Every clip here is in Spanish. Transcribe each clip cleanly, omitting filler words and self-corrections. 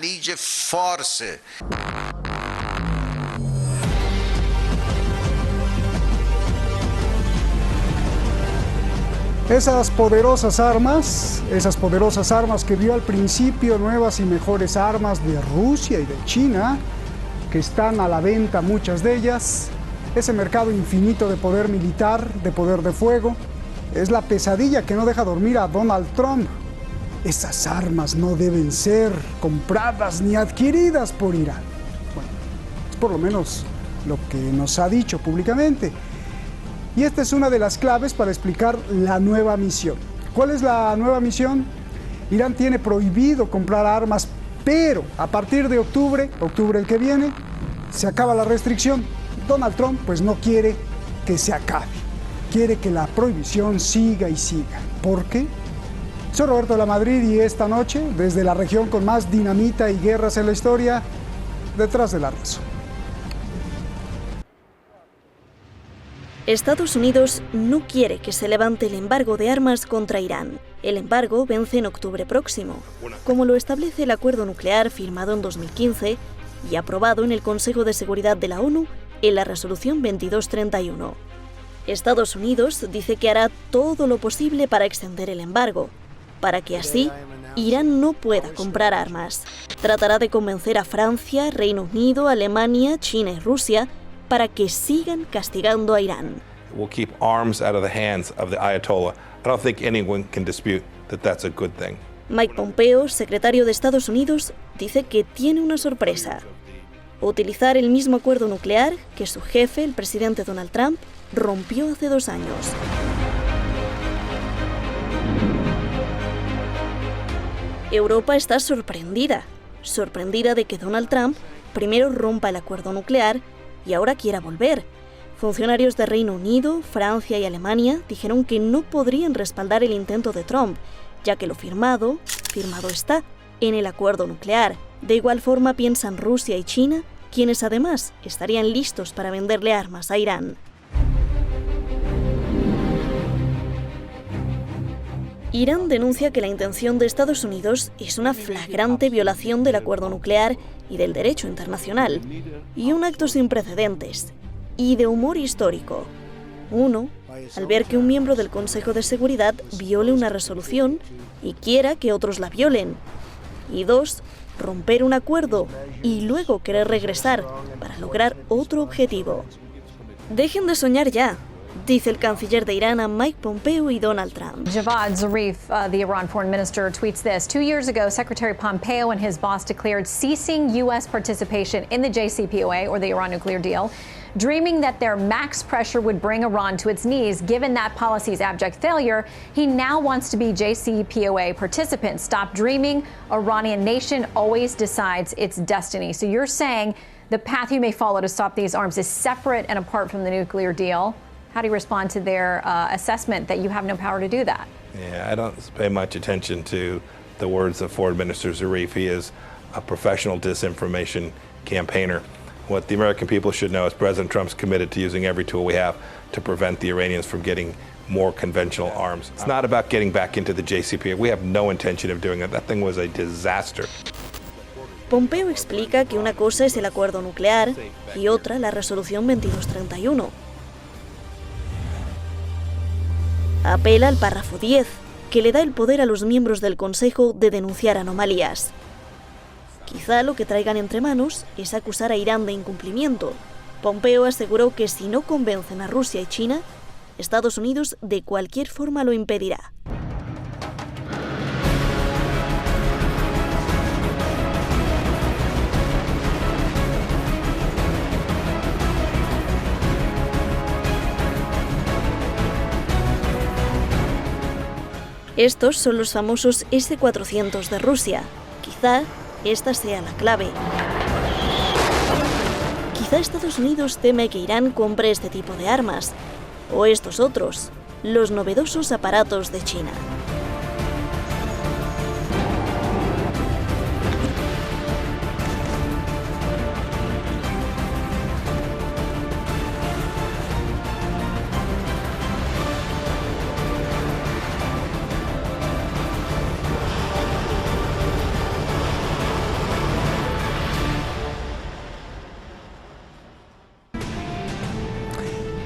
خلیج فارسه. Esas poderosas armas que vio al principio, nuevas y mejores armas de Rusia y de China, que están a la venta muchas de ellas, ese mercado infinito de poder militar, de poder de fuego, es la pesadilla que no deja dormir a Donald Trump. Esas armas no deben ser compradas ni adquiridas por Irán. Bueno, es por lo menos lo que nos ha dicho públicamente. Y esta es una de las claves para explicar la nueva misión. ¿Cuál es la nueva misión? Irán tiene prohibido comprar armas, pero a partir de octubre el que viene, se acaba la restricción. Donald Trump pues no quiere que se acabe, quiere que la prohibición siga y siga. ¿Por qué? Soy Roberto de la Madrid y esta noche, desde la región con más dinamita y guerras en la historia, detrás de la razón. Estados Unidos no quiere que se levante el embargo de armas contra Irán. El embargo vence en octubre próximo, como lo establece el acuerdo nuclear firmado en 2015 y aprobado en el Consejo de Seguridad de la ONU en la resolución 2231. Estados Unidos dice que hará todo lo posible para extender el embargo, para que así Irán no pueda comprar armas. Tratará de convencer a Francia, Reino Unido, Alemania, China y Rusia para que sigan castigando a Irán. We'll keep arms out of the hands of the Ayatollah. I don't think anyone can dispute that that's a good thing. Mike Pompeo, secretario de Estados Unidos, dice que tiene una sorpresa: utilizar el mismo acuerdo nuclear que su jefe, el presidente Donald Trump, rompió hace 2 años. Europa está sorprendida de que Donald Trump primero rompa el acuerdo nuclear y ahora quiera volver. Funcionarios de Reino Unido, Francia y Alemania dijeron que no podrían respaldar el intento de Trump, ya que lo firmado está en el acuerdo nuclear. De igual forma piensan Rusia y China, quienes además estarían listos para venderle armas a Irán. Irán denuncia que la intención de Estados Unidos es una flagrante violación del acuerdo nuclear y del derecho internacional, y un acto sin precedentes, y de humor histórico. 1. Al ver que un miembro del Consejo de Seguridad viole una resolución y quiera que otros la violen. Y 2. Romper un acuerdo y luego querer regresar para lograr otro objetivo. Dejen de soñar ya, dice el canciller de Irán a Mike Pompeo y Donald Trump. Javad Zarif, the Iran foreign minister, tweets this. 2 years ago, Secretary Pompeo and his boss declared ceasing U.S. participation in the JCPOA, or the Iran nuclear deal, dreaming that their max pressure would bring Iran to its knees. Given that policy's abject failure, he now wants to be JCPOA participant. Stop dreaming. Iranian nation always decides its destiny. So you're saying the path you may follow to stop these arms is separate and apart from the nuclear deal. How do you respond to their assessment that you have no power to do that? Yeah, I don't pay much attention to the words of Foreign Minister Zarif. He is a professional disinformation campaigner. What the American people should know is President Trump's committed to using every tool we have to prevent the Iranians from getting more conventional arms. It's not about getting back into the JCPOA. We have no intention of doing that. That thing was a disaster. Pompeo explica que una cosa es el acuerdo nuclear y otra la resolución 2231. Apela al párrafo 10, que le da el poder a los miembros del Consejo de denunciar anomalías. Quizá lo que traigan entre manos es acusar a Irán de incumplimiento. Pompeo aseguró que si no convencen a Rusia y China, Estados Unidos de cualquier forma lo impedirá. Estos son los famosos S-400 de Rusia. Quizá esta sea la clave. Quizá Estados Unidos teme que Irán compre este tipo de armas, o estos otros, los novedosos aparatos de China.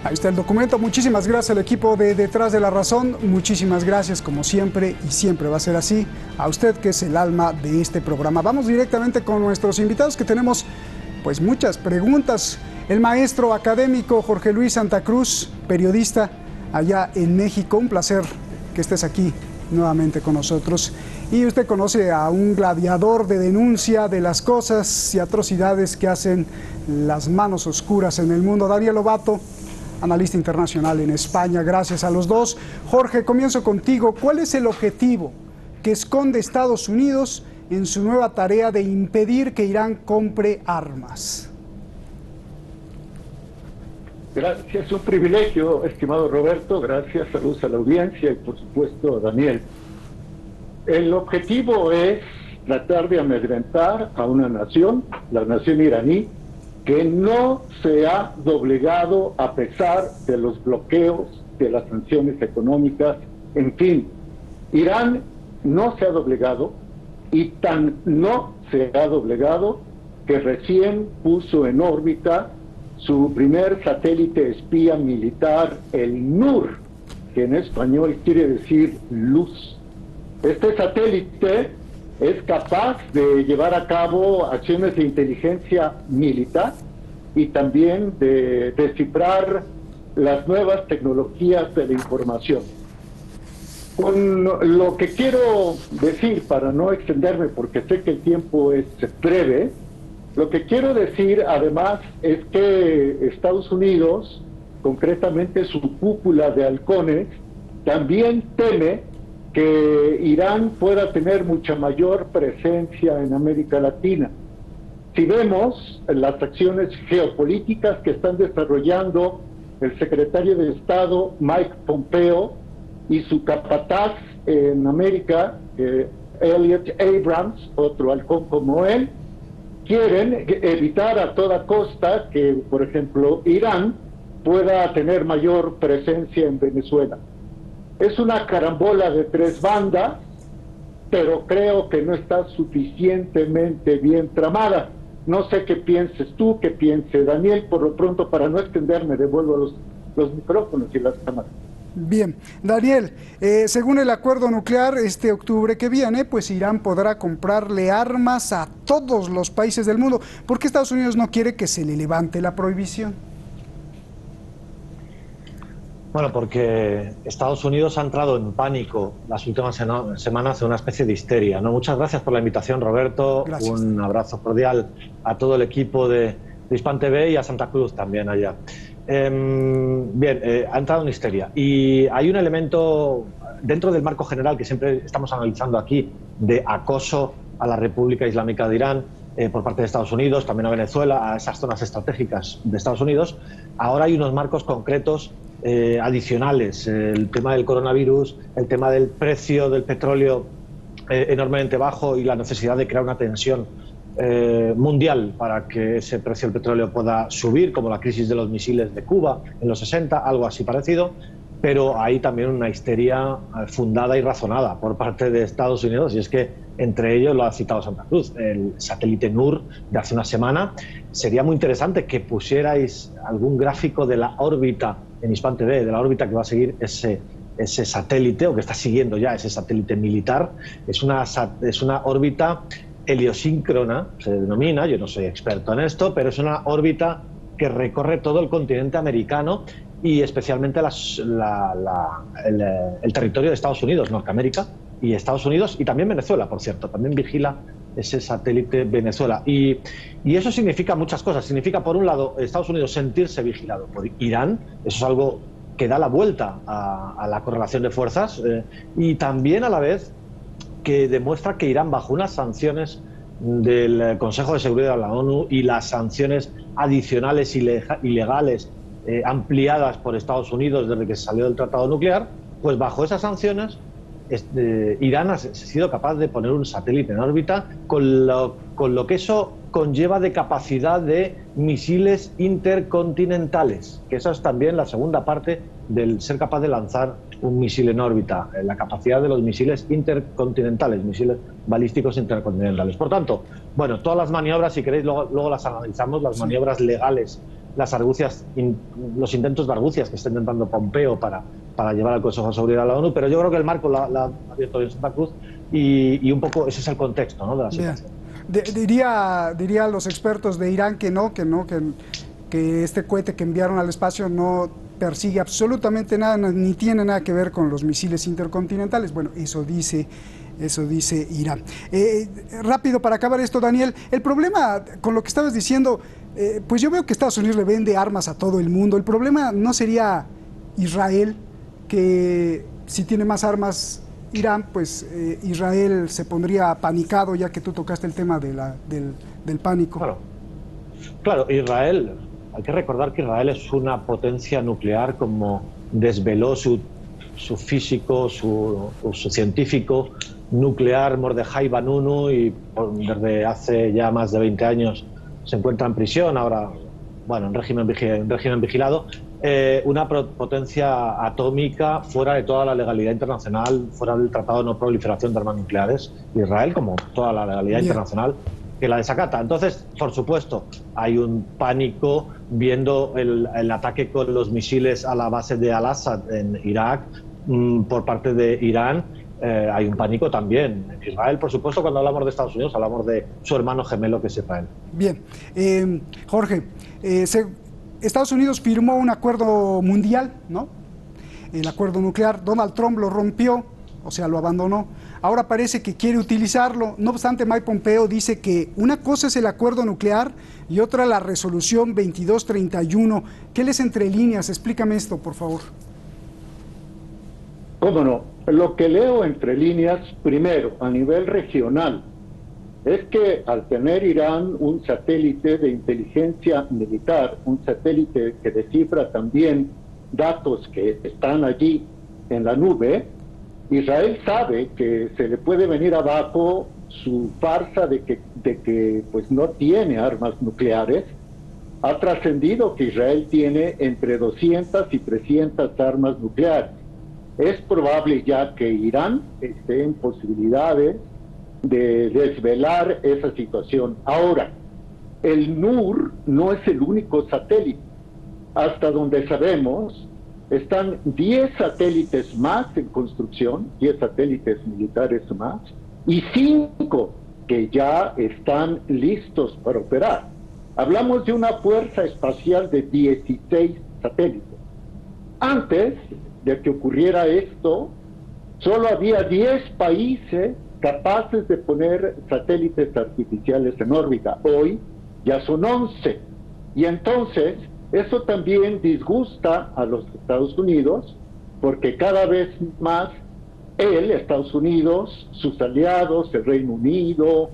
Ahí está el documento. Muchísimas gracias al equipo de Detrás de la Razón. Muchísimas gracias, como siempre, y siempre va a ser así, a usted, que es el alma de este programa. Vamos directamente con nuestros invitados, que tenemos pues muchas preguntas. El maestro académico Jorge Luis Santa Cruz, periodista allá en México. Un placer que estés aquí nuevamente con nosotros. Y usted conoce a un gladiador de denuncia de las cosas y atrocidades que hacen las manos oscuras en el mundo. Daniel Lobato, analista internacional en España. Gracias a los dos. Jorge, comienzo contigo. ¿Cuál es el objetivo que esconde Estados Unidos en su nueva tarea de impedir que Irán compre armas? Gracias, un privilegio, estimado Roberto. Gracias, saludos a la audiencia y por supuesto a Daniel. El objetivo es tratar de amedrentar a una nación, la nación iraní, que no se ha doblegado a pesar de los bloqueos, de las sanciones económicas, en fin. Irán no se ha doblegado, y tan no se ha doblegado que recién puso en órbita su primer satélite espía militar, el NUR, que en español quiere decir luz. Este satélite es capaz de llevar a cabo acciones de inteligencia militar y también de descifrar las nuevas tecnologías de la información. Con lo que quiero decir, para no extenderme porque sé que el tiempo es breve, lo que quiero decir además es que Estados Unidos, concretamente su cúpula de halcones, también teme que Irán pueda tener mucha mayor presencia en América Latina. Si vemos las acciones geopolíticas que están desarrollando el secretario de Estado Mike Pompeo y su capataz en América, Elliot Abrams, otro halcón como él, quieren evitar a toda costa que, por ejemplo, Irán pueda tener mayor presencia en Venezuela. Es una carambola de tres bandas, pero creo que no está suficientemente bien tramada. No sé qué pienses tú, qué piense Daniel. Por lo pronto, para no extenderme, devuelvo los micrófonos y las cámaras. Bien, Daniel, según el acuerdo nuclear, este octubre que viene, pues Irán podrá comprarle armas a todos los países del mundo. ¿Por qué Estados Unidos no quiere que se le levante la prohibición? Bueno, porque Estados Unidos ha entrado en pánico las últimas semanas en una especie de histeria, ¿no? Muchas gracias por la invitación, Roberto. Gracias. Un abrazo cordial a todo el equipo de Hispan TV y a Santa Cruz también allá. Ha entrado en histeria y hay un elemento dentro del marco general que siempre estamos analizando aquí de acoso a la República Islámica de Irán por parte de Estados Unidos, también a Venezuela, a esas zonas estratégicas de Estados Unidos. Ahora hay unos marcos concretos adicionales, el tema del coronavirus, el tema del precio del petróleo enormemente bajo y la necesidad de crear una tensión mundial para que ese precio del petróleo pueda subir, como la crisis de los misiles de Cuba en los 60, algo así parecido, pero hay también una histeria fundada y razonada por parte de Estados Unidos, y es que entre ellos lo ha citado Santa Cruz, el satélite NUR de hace una semana. Sería muy interesante que pusierais algún gráfico de la órbita en Hispan TV, de la órbita que va a seguir ese satélite, o que está siguiendo ya ese satélite militar. Es una órbita heliosíncrona, se denomina, yo no soy experto en esto, pero es una órbita que recorre todo el continente americano y especialmente el territorio de Estados Unidos, Norteamérica y Estados Unidos, y también Venezuela, por cierto, también vigila ese satélite Venezuela. Y eso significa muchas cosas. Significa, por un lado, Estados Unidos sentirse vigilado por Irán, eso es algo que da la vuelta a la correlación de fuerzas, y también a la vez que demuestra que Irán, bajo unas sanciones del Consejo de Seguridad de la ONU y las sanciones adicionales ilegales ampliadas por Estados Unidos desde que se salió del tratado nuclear, pues bajo esas sanciones Irán ha sido capaz de poner un satélite en órbita con lo que eso conlleva de capacidad de misiles intercontinentales, que esa es también la segunda parte del ser capaz de lanzar un misil en órbita, la capacidad de los misiles intercontinentales, misiles balísticos intercontinentales. Por tanto, bueno, todas las maniobras, si queréis, luego las analizamos, las maniobras legales los intentos de argucias que está intentando Pompeo para llevar al Consejo de Seguridad de la ONU, pero yo creo que el marco lo ha abierto en Santa Cruz y un poco ese es el contexto, ¿no?, de la situación. Diría los expertos de Irán que este cohete que enviaron al espacio no persigue absolutamente nada, ni tiene nada que ver con los misiles intercontinentales. Bueno, eso dice Irán. Rápido para acabar esto, Daniel, el problema con lo que estabas diciendo, pues yo veo que Estados Unidos le vende armas a todo el mundo. El problema no sería Israel, que si tiene más armas Irán, pues Israel se pondría apanicado, ya que tú tocaste el tema del pánico. Claro, Israel, hay que recordar que Israel es una potencia nuclear, como desveló su físico, su científico nuclear Mordejai Vanunu, y desde hace ya más de 20 años se encuentra en prisión, ahora, bueno, en régimen vigilado. Una potencia atómica fuera de toda la legalidad internacional, fuera del Tratado de No Proliferación de Armas Nucleares. Israel, como toda la legalidad internacional, que la desacata. Entonces, por supuesto, hay un pánico viendo el ataque con los misiles a la base de Al-Assad en Irak por parte de Irán. Hay un pánico también en Israel. Por supuesto, cuando hablamos de Estados Unidos, hablamos de su hermano gemelo, que es Israel. Bien. Jorge, Estados Unidos firmó un acuerdo mundial, ¿no? El acuerdo nuclear. Donald Trump lo rompió, o sea, lo abandonó. Ahora parece que quiere utilizarlo. No obstante, Mike Pompeo dice que una cosa es el acuerdo nuclear y otra la resolución 2231. ¿Qué lees entre líneas? Explícame esto, por favor. ¿Cómo no? Lo que leo entre líneas, primero, a nivel regional, es que al tener Irán un satélite de inteligencia militar, un satélite que descifra también datos que están allí en la nube, Israel sabe que se le puede venir abajo su farsa de que pues no tiene armas nucleares. Ha trascendido que Israel tiene entre 200 y 300 armas nucleares. Es probable ya que Irán esté en posibilidades de desvelar esa situación. Ahora, el NUR no es el único satélite. Hasta donde sabemos, están 10 satélites más en construcción, 10 satélites militares más, y 5 que ya están listos para operar. Hablamos de una fuerza espacial de 16 satélites. Antes de que ocurriera esto, solo había 10 países capaces de poner satélites artificiales en órbita. Hoy ya son 11. Y entonces, eso también disgusta a los Estados Unidos, porque cada vez más Estados Unidos, sus aliados, el Reino Unido,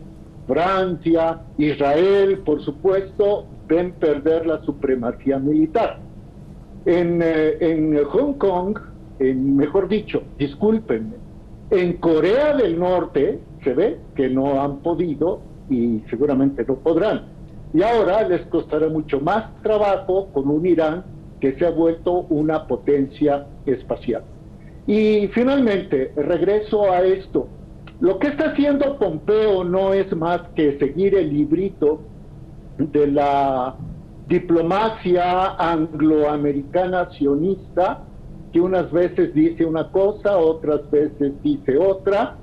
Francia, Israel, por supuesto, ven perder la supremacía militar. En Hong Kong, mejor dicho, discúlpenme, en Corea del Norte se ve que no han podido y seguramente no podrán. Y ahora les costará mucho más trabajo con un Irán que se ha vuelto una potencia espacial. Y finalmente, regreso a esto. Lo que está haciendo Pompeo no es más que seguir el librito de la diplomacia angloamericana sionista, que unas veces dice una cosa, otras veces dice otra.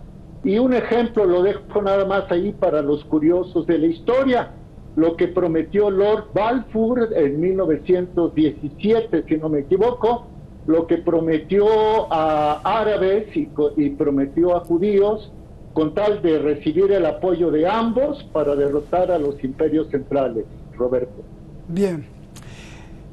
Y un ejemplo lo dejo nada más ahí para los curiosos de la historia. Lo que prometió Lord Balfour en 1917, si no me equivoco, lo que prometió a árabes y prometió a judíos, con tal de recibir el apoyo de ambos para derrotar a los imperios centrales. Roberto. Bien.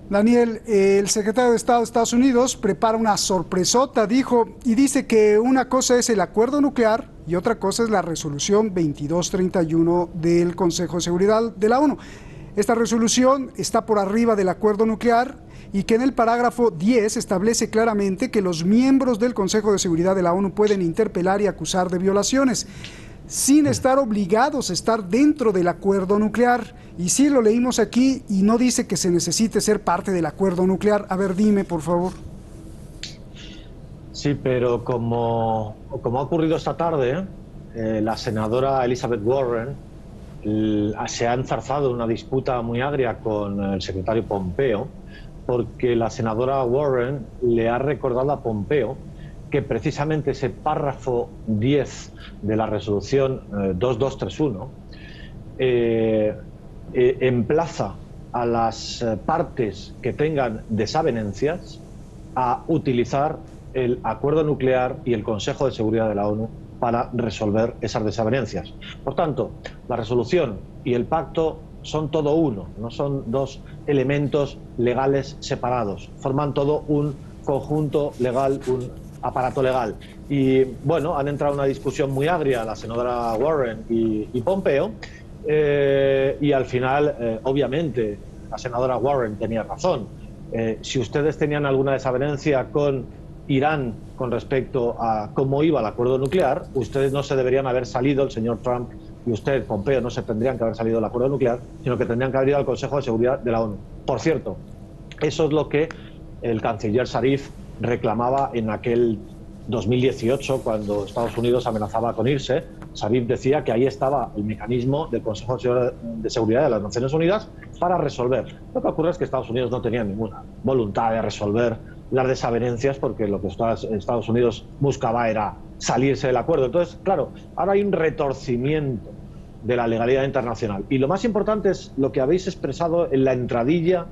Daniel, el secretario de Estado de Estados Unidos prepara una sorpresota, dijo, y dice que una cosa es el acuerdo nuclear y otra cosa es la resolución 2231 del Consejo de Seguridad de la ONU. Esta resolución está por arriba del acuerdo nuclear y que en el parágrafo 10 establece claramente que los miembros del Consejo de Seguridad de la ONU pueden interpelar y acusar de violaciones, sin estar obligados a estar dentro del acuerdo nuclear. Y sí, lo leímos aquí y no dice que se necesite ser parte del acuerdo nuclear. A ver, dime, por favor. Sí, pero como ha ocurrido esta tarde, la senadora Elizabeth Warren se ha enzarzado una disputa muy agria con el secretario Pompeo, porque la senadora Warren le ha recordado a Pompeo que precisamente ese párrafo 10 de la resolución 2231 emplaza a las partes que tengan desavenencias a utilizar el acuerdo nuclear y el Consejo de Seguridad de la ONU para resolver esas desavenencias. Por tanto, la resolución y el pacto son todo uno, no son dos elementos legales separados, forman todo un conjunto legal, un aparato legal. Y bueno, han entrado en una discusión muy agria la senadora Warren y Pompeo, y al final, obviamente, la senadora Warren tenía razón. Si ustedes tenían alguna desavenencia con Irán con respecto a cómo iba el acuerdo nuclear, ustedes no se deberían haber salido, el señor Trump y usted, Pompeo, no se tendrían que haber salido del acuerdo nuclear, sino que tendrían que haber ido al Consejo de Seguridad de la ONU. Por cierto, eso es lo que el canciller Zarif reclamaba en aquel 2018, cuando Estados Unidos amenazaba con irse. Zarif decía que ahí estaba el mecanismo del Consejo de Seguridad de las Naciones Unidas para resolver. Lo que ocurre es que Estados Unidos no tenía ninguna voluntad de resolver las desavenencias, porque lo que Estados Unidos buscaba era salirse del acuerdo. Entonces, claro, ahora hay un retorcimiento de la legalidad internacional. Y lo más importante es lo que habéis expresado en la entradilla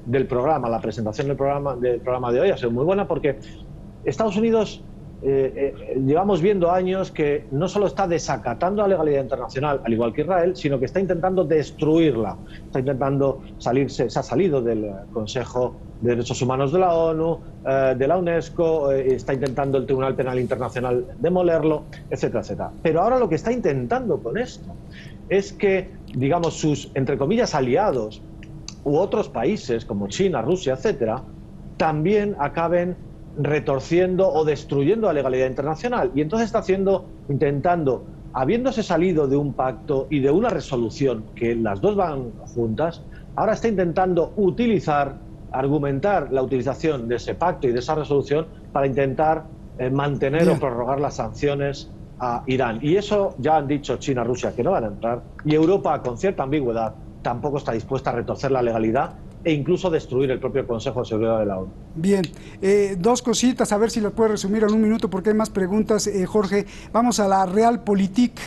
del programa, la presentación del programa de hoy ha sido muy buena, porque Estados Unidos llevamos viendo años que no solo está desacatando la legalidad internacional, al igual que Israel, sino que está intentando destruirla. Está intentando salirse, se ha salido del Consejo de Derechos Humanos de la ONU, de la UNESCO, está intentando el Tribunal Penal Internacional demolerlo, etcétera, etcétera. Pero ahora lo que está intentando con esto es que, digamos, sus, entre comillas, aliados u otros países como China, Rusia, etcétera, también acaben retorciendo o destruyendo la legalidad internacional. Y entonces está intentando, habiéndose salido de un pacto y de una resolución, que las dos van juntas, ahora está intentando argumentar la utilización de ese pacto y de esa resolución para intentar mantener o prorrogar las sanciones a Irán. Y eso ya han dicho China, Rusia que no van a entrar, y Europa, con cierta ambigüedad, tampoco está dispuesta a retorcer la legalidad e incluso destruir el propio Consejo de Seguridad de la ONU. Bien, dos cositas, a ver si las puedes resumir en un minuto porque hay más preguntas, Jorge. Vamos a la Realpolitik.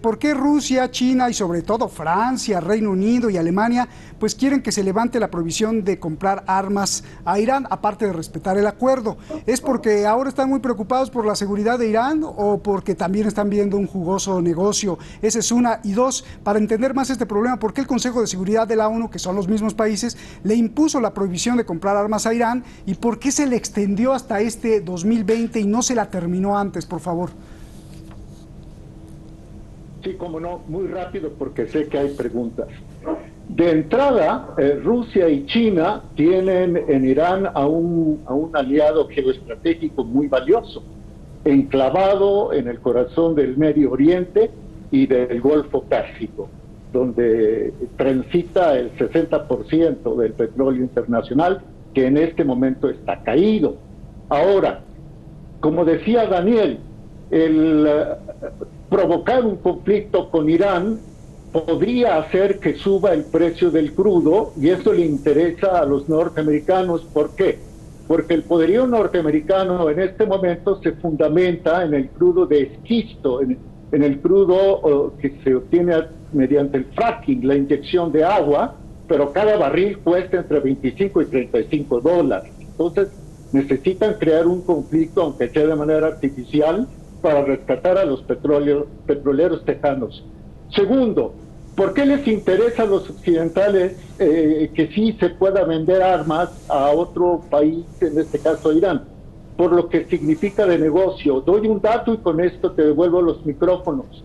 ¿Por qué Rusia, China y sobre todo Francia, Reino Unido y Alemania pues quieren que se levante la prohibición de comprar armas a Irán, aparte de respetar el acuerdo? ¿Es porque ahora están muy preocupados por la seguridad de Irán o porque también están viendo un jugoso negocio? Esa es una. Y dos, para entender más este problema, ¿por qué el Consejo de Seguridad de la ONU, que son los mismos países, le impuso la prohibición de comprar armas a Irán y por qué se le extendió hasta este 2020 y no se la terminó antes, por favor? Sí, como no, muy rápido porque sé que hay preguntas. De entrada, Rusia y China tienen en Irán a un aliado geoestratégico muy valioso, enclavado en el corazón del Medio Oriente y del Golfo Pérsico, donde transita el 60% del petróleo internacional, que en este momento está caído. Ahora, como decía Daniel, provocar un conflicto con Irán podría hacer que suba el precio del crudo, y eso le interesa a los norteamericanos. ¿Por qué? Porque el poderío norteamericano en este momento se fundamenta en el crudo de esquisto, en el crudo que se obtiene mediante el fracking, la inyección de agua, pero cada barril cuesta entre 25 y 35 dólares. Entonces necesitan crear un conflicto, aunque sea de manera artificial, para rescatar a los petroleros tejanos. Segundo, ¿por qué les interesa a los occidentales que sí se pueda vender armas a otro país, en este caso Irán? Por lo que significa de negocio. Doy un dato y con esto te devuelvo los micrófonos.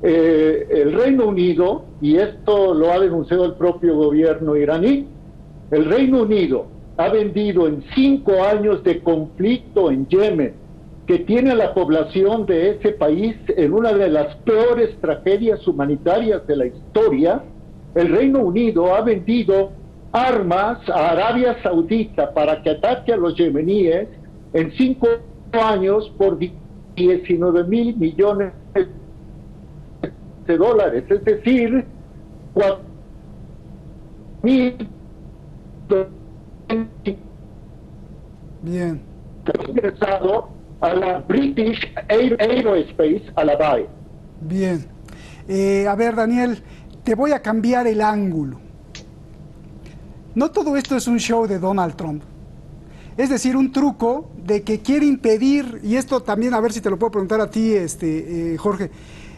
El Reino Unido, y esto lo ha denunciado el propio gobierno iraní, el Reino Unido ha vendido en 5 años de conflicto en Yemen, que tiene a la población de ese país en una de las peores tragedias humanitarias de la historia, el Reino Unido ha vendido armas a Arabia Saudita para que ataque a los yemeníes en 5 años por 19.000 millones $4.000 es decir, 4.000 Bien. ingresado a la British Aerospace, a la BAE. Bien. A ver, Daniel, te voy a cambiar el ángulo. No todo esto es un show de Donald Trump. Es decir, un truco de que quiere impedir, y esto también a ver si te lo puedo preguntar a ti, Jorge,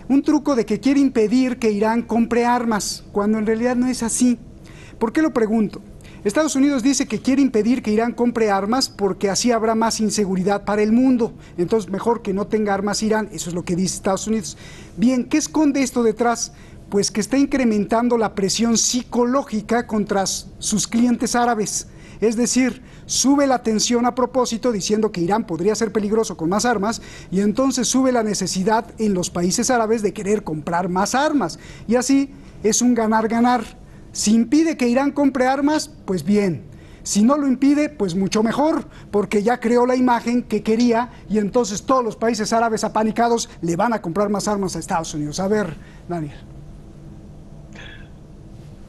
un truco de que quiere impedir que Irán compre armas, cuando en realidad no es así. ¿Por qué lo pregunto? Estados Unidos dice que quiere impedir que Irán compre armas porque así habrá más inseguridad para el mundo. Entonces, mejor que no tenga armas Irán. Eso es lo que dice Estados Unidos. Bien, ¿qué esconde esto detrás? Pues que está incrementando la presión psicológica contra sus clientes árabes. Es decir, sube la tensión a propósito diciendo que Irán podría ser peligroso con más armas y entonces sube la necesidad en los países árabes de querer comprar más armas. Y así es un ganar-ganar. Si impide que Irán compre armas, pues bien. Si no lo impide, pues mucho mejor, porque ya creó la imagen que quería y entonces todos los países árabes apanicados le van a comprar más armas a Estados Unidos. A ver, Daniel.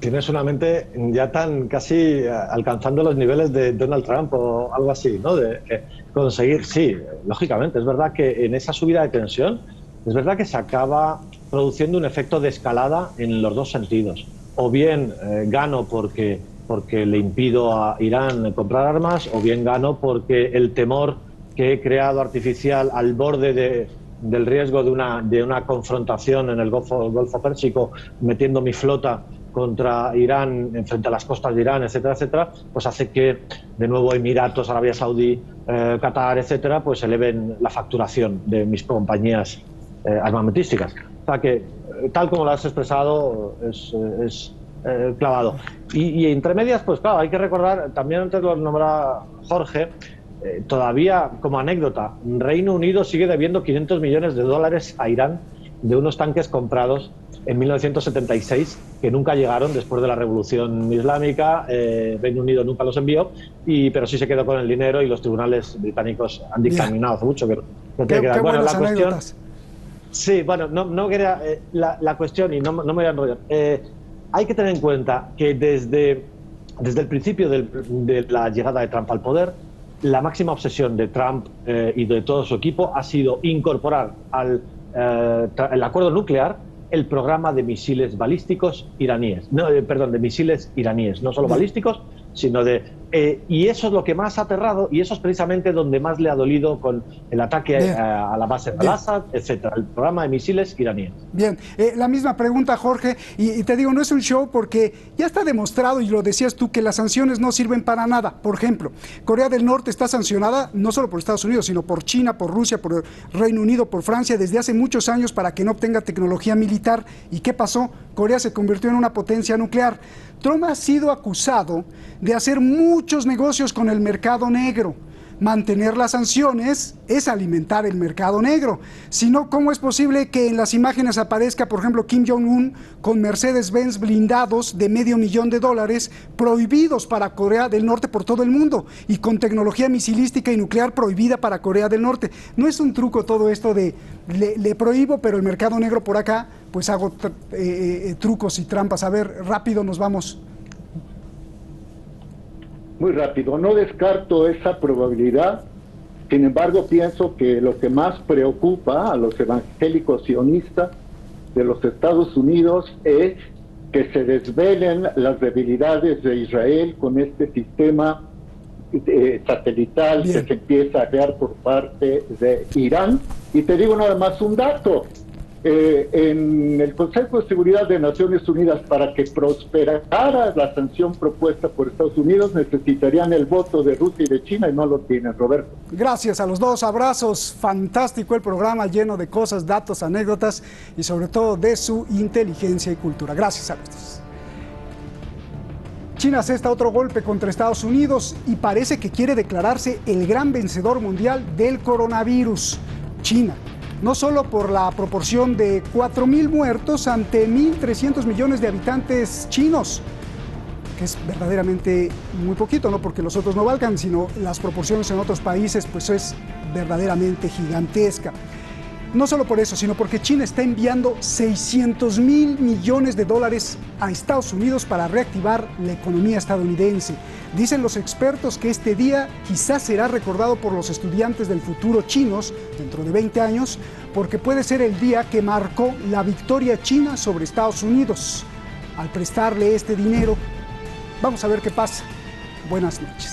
Tienes una mente ya tan casi alcanzando los niveles de Donald Trump o algo así, ¿no? De conseguir, sí, lógicamente, es verdad que en esa subida de tensión, es verdad que se acaba produciendo un efecto de escalada en los dos sentidos. O bien gano porque le impido a Irán comprar armas, o bien gano porque el temor que he creado artificial al borde del riesgo de una confrontación en el Golfo Pérsico, metiendo mi flota contra Irán, frente a las costas de Irán, etcétera, etcétera, pues hace que de nuevo Emiratos, Arabia Saudí, Qatar, etcétera, pues eleven la facturación de mis compañías armamentísticas. O sea que, tal como lo has expresado, es clavado. Y entre medias, pues claro, hay que recordar, también antes lo nombraba Jorge, todavía como anécdota, Reino Unido sigue debiendo $500 millones a Irán de unos tanques comprados en 1976, que nunca llegaron después de la Revolución Islámica. Reino Unido nunca los envió, pero sí se quedó con el dinero y los tribunales británicos han dictaminado hace mucho que no tiene que dar. Bueno, la cuestión... Sí, bueno, no quería... la cuestión, y no me voy a enrollar, hay que tener en cuenta que desde el principio de la llegada de Trump al poder, la máxima obsesión de Trump y de todo su equipo ha sido incorporar al acuerdo nuclear el programa de misiles balísticos iraníes, de misiles iraníes, no solo balísticos, sino y eso es lo que más ha aterrado, y eso es precisamente donde más le ha dolido con el ataque a la base de Al-Assad, etcétera, el programa de misiles iraníes. Bien, la misma pregunta, Jorge, y te digo, no es un show porque ya está demostrado, y lo decías tú, que las sanciones no sirven para nada. Por ejemplo, Corea del Norte está sancionada no solo por Estados Unidos, sino por China, por Rusia, por Reino Unido, por Francia, desde hace muchos años para que no obtenga tecnología militar. ¿Y qué pasó? Corea se convirtió en una potencia nuclear. Trump ha sido acusado de hacer muchos negocios con el mercado negro. Mantener las sanciones es alimentar el mercado negro. Si no, ¿cómo es posible que en las imágenes aparezca, por ejemplo, Kim Jong-un con Mercedes-Benz blindados de $500,000 prohibidos para Corea del Norte por todo el mundo y con tecnología misilística y nuclear prohibida para Corea del Norte? ¿No es un truco todo esto de le prohíbo, pero el mercado negro por acá, pues hago trucos y trampas? A ver, rápido nos vamos. Muy rápido, no descarto esa probabilidad. Sin embargo, pienso que lo que más preocupa a los evangélicos sionistas de los Estados Unidos es que se desvelen las debilidades de Israel con este sistema satelital que se empieza a crear por parte de Irán. Y te digo nada más un dato. En el Consejo de Seguridad de Naciones Unidas, para que prosperara la sanción propuesta por Estados Unidos, necesitarían el voto de Rusia y de China, y no lo tienen, Roberto. Gracias a los dos, abrazos. Fantástico el programa, lleno de cosas, datos, anécdotas y sobre todo de su inteligencia y cultura. Gracias a los dos. China asesta otro golpe contra Estados Unidos y parece que quiere declararse el gran vencedor mundial del coronavirus. China, no solo por la proporción de 4.000 muertos ante 1.300 millones de habitantes chinos, que es verdaderamente muy poquito, no porque los otros no valgan, sino las proporciones en otros países, pues es verdaderamente gigantesca. No solo por eso, sino porque China está enviando $600 mil millones a Estados Unidos para reactivar la economía estadounidense. Dicen los expertos que este día quizás será recordado por los estudiantes del futuro chinos dentro de 20 años, porque puede ser el día que marcó la victoria china sobre Estados Unidos. Al prestarle este dinero, vamos a ver qué pasa. Buenas noches.